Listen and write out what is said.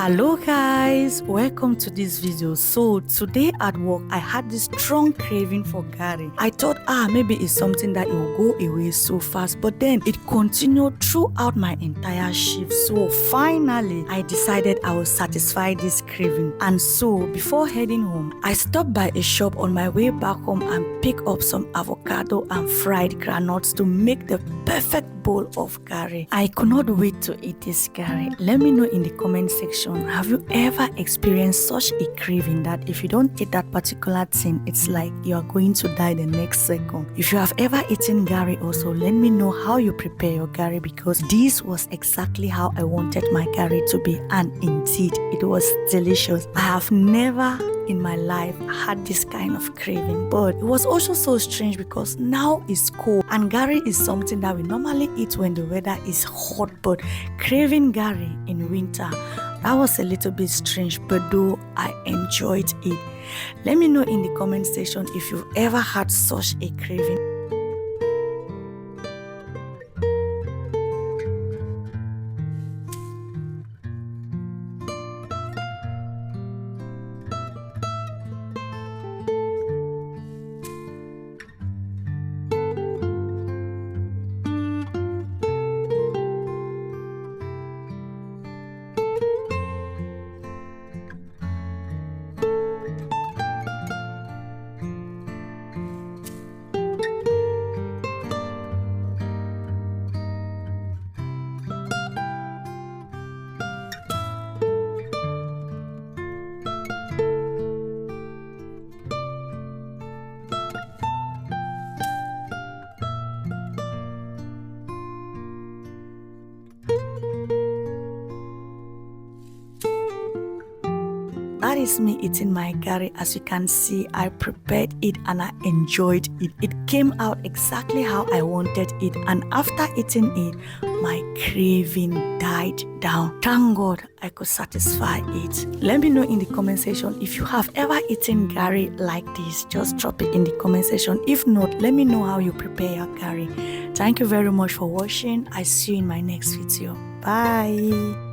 Hello guys, welcome to this video. So today at work I had this strong craving for garri. I thought maybe it's something that it will go away so fast, but then it continued throughout my entire shift. So finally I decided I will satisfy this craving, and so before heading home I stopped by a shop on my way back home and picked up some avocado and fried granules to make the perfect bowl of garri. I could not wait to eat this garri. Let me know in the comment section, have you ever experienced such a craving that if you don't eat that particular thing, it's like you are going to die the next second? If you have ever eaten garri also, let me know how you prepare your garri, because this was exactly how I wanted my garri to be, and indeed it was delicious. I have never in my life had this kind of craving, but it was also so strange because now it's cold and garri is something that we normally eat when the weather is hot, but craving garri in winter, that was a little bit strange, but though I enjoyed it. Let me know in the comment section if you've ever had such a craving. That is me eating my garri. As you can see, I prepared it and I enjoyed it. It came out exactly how I wanted it, and after eating it, my craving died down. Thank God I could satisfy it. Let me know in the comment section if you have ever eaten garri like this. Just drop it in the comment section. If not, let me know how you prepare your garri. Thank you very much for watching. I see you in my next video. Bye.